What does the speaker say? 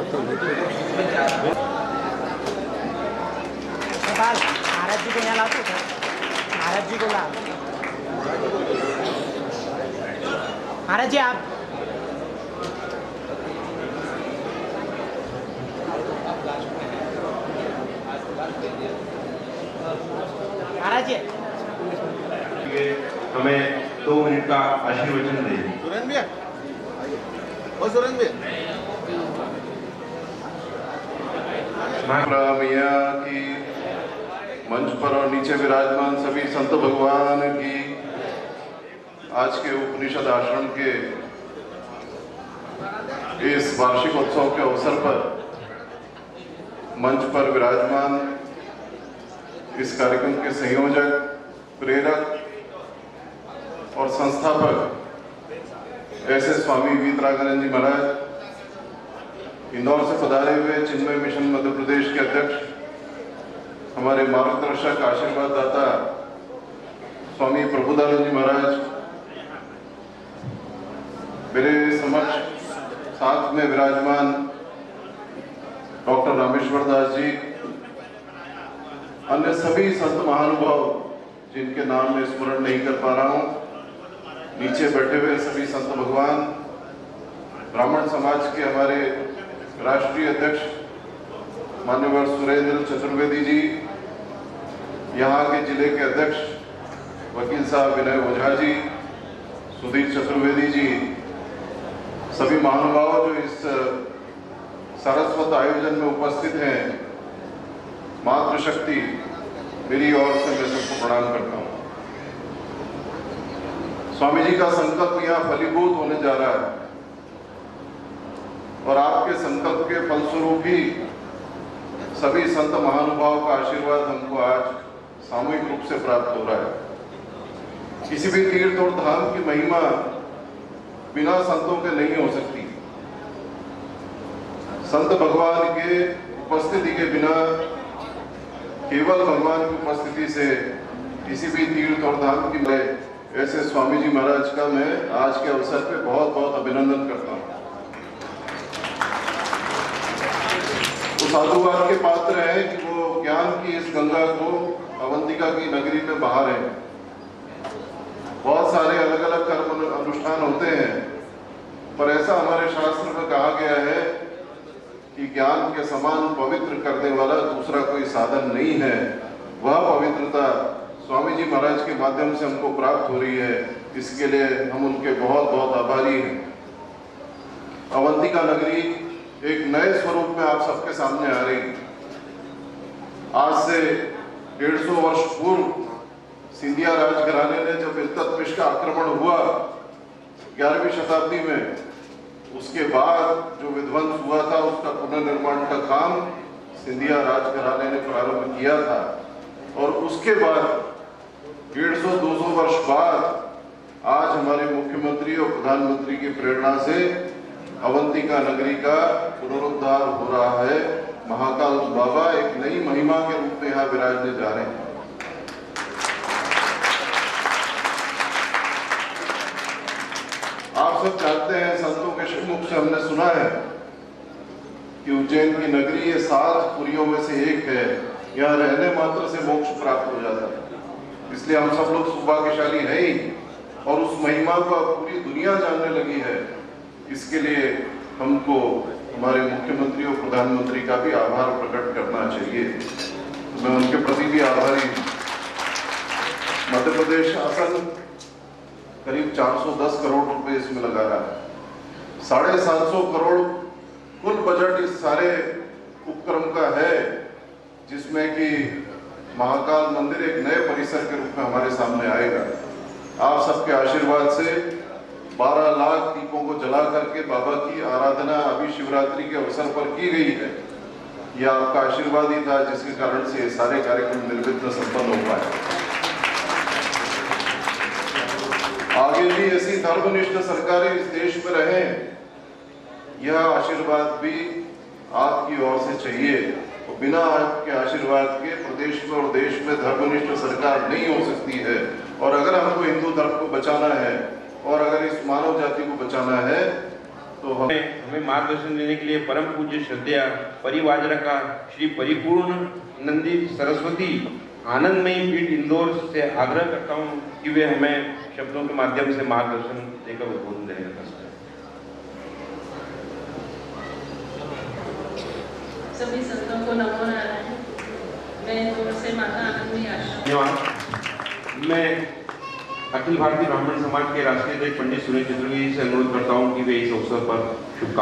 महाराज जी को यहाँ लाते थे, महाराज जी को ला। महाराज जी आप महाराज जी हमें 2 मिनट का आशीर्वचन दें। सुरेंद्र भैया, ओ सुरेंद्र भैया की मंच पर और नीचे विराजमान सभी संत भगवान की आज के उपनिषद आश्रम के इस वार्षिक उत्सव के अवसर पर मंच पर विराजमान इस कार्यक्रम के संयोजक, प्रेरक और संस्थापक ऐसे स्वामी वीतरागानंद जी महाराज, इंदौर से पधारे हुए चिन्मय मिशन मध्य प्रदेश के अध्यक्ष, हमारे मार्गदर्शक आशीर्वाद दाता स्वामी प्रभुदानंद जी महाराज, मेरे समक्ष साथ में विराजमान डॉक्टर रामेश्वर दास जी, अन्य सभी संत महानुभाव जिनके नाम में स्मरण नहीं कर पा रहा हूं, नीचे बैठे हुए सभी संत भगवान, ब्राह्मण समाज के हमारे राष्ट्रीय अध्यक्ष मान्यवर सुरेंद्र चतुर्वेदी जी, यहाँ के जिले के अध्यक्ष वकील साहब विनय ओझा जी, सुधीर चतुर्वेदी जी, सभी महानुभाव जो इस सारस्वत आयोजन में उपस्थित हैं, मातृशक्ति, मेरी ओर से मैं सबको प्रणाम करता हूँ। स्वामी जी का संकल्प यहाँ फलीभूत होने जा रहा है और आपके संकल्प के फलस्वरूप ही सभी संत महानुभाव का आशीर्वाद हमको आज सामूहिक रूप से प्राप्त हो रहा है। किसी भी तीर्थ और धाम की महिमा बिना संतों के नहीं हो सकती। संत भगवान के उपस्थिति के बिना, केवल भगवान की उपस्थिति से किसी भी तीर्थ और धाम की ऐसे स्वामी जी महाराज का मैं आज के अवसर पे बहुत बहुत अभिनंदन करता हूँ। तो साधुवाद के पात्र हैं कि वो ज्ञान की इस गंगा को अवंतिका की नगरी में बहा रहे हैं। बहुत सारे अलग अलग कर्म अनुष्ठान होते हैं, पर ऐसा हमारे शास्त्र में कहा गया है कि ज्ञान के समान पवित्र करने वाला दूसरा कोई साधन नहीं है। वह पवित्रता स्वामी जी महाराज के माध्यम से हमको प्राप्त हो रही है, इसके लिए हम उनके बहुत बहुत आभारी हैं। अवंतिका नगरी एक नए स्वरूप में आप सबके सामने आ रही। आज से 150 वर्ष पूर्व सिंधिया राजघराने ने जब इल्तुतमिश का आक्रमण हुआ 11वीं शताब्दी में, उसके बाद जो विध्वंस हुआ था उसका पुनर्निर्माण का काम सिंधिया राजघराने ने प्रारंभ किया था। और उसके बाद 150-200 वर्ष बाद आज हमारे मुख्यमंत्री और प्रधानमंत्री की प्रेरणा से अवंतिका नगरी का पुनरुद्धार हो रहा है। महाकाल बाबा एक नई महिमा के रूप में यहाँ विराजने जा रहे हैं। आप सब जानते हैं, संतों के मुख से हमने सुना है कि उज्जैन की नगरी ये 7 पुरियों में से एक है। यहाँ रहने मात्र से मोक्ष प्राप्त हो जाता है, इसलिए हम सब लोग सौभाग्यशाली हैं ही। और उस महिमा को पूरी दुनिया जानने लगी है। इसके लिए हमको हमारे मुख्यमंत्री और प्रधानमंत्री का भी आभार प्रकट करना चाहिए। तो मैं उनके प्रति भी आभारी हूँ। मध्य प्रदेश शासन करीब 410 करोड़ रुपए इसमें लगा रहा है। 750 करोड़ कुल बजट इस सारे उपक्रम का है, जिसमें कि महाकाल मंदिर एक नए परिसर के रूप में हमारे सामने आएगा। आप सबके आशीर्वाद से 12 लाख दीपों को जला करके बाबा की आराधना अभी शिवरात्रि के अवसर पर की गई है। यह आपका आशीर्वाद ही था जिसके कारण से ये सारे कार्यक्रम निर्विघ्न संपन्न हो पाए। आगे भी ऐसी धर्मनिष्ठ सरकारें इस देश में रहें, यह आशीर्वाद भी आपकी ओर से चाहिए। तो बिना आपके आशीर्वाद के प्रदेश में और देश में धर्मनिष्ठ सरकार नहीं हो सकती है। और अगर हमको हिंदू धर्म को बचाना है और अगर इस मानव जाति को बचाना है तो हमें मार्गदर्शन देने के लिए परम पूज्य श्रद्धेय परिवाजरा का श्री परिपूर्ण नंदी सरस्वती आनंदमयी पीठ इंदौर से आग्रह करता हूँ कि वे हमें शब्दों के माध्यम से मार्गदर्शन देकर उद्बोधन देने का सभी संतों को नमो नारायण। मैं इंदौर से माता आनंदमयी आश्रम। धन्यवाद। मैं अखिल भारतीय ब्राह्मण समाज के राष्ट्रीय अध्यक्ष पंडित सुरेश चतुर्वेदी से अनुरोध करता हूँ कि वे इस अवसर पर शुभकामनाएं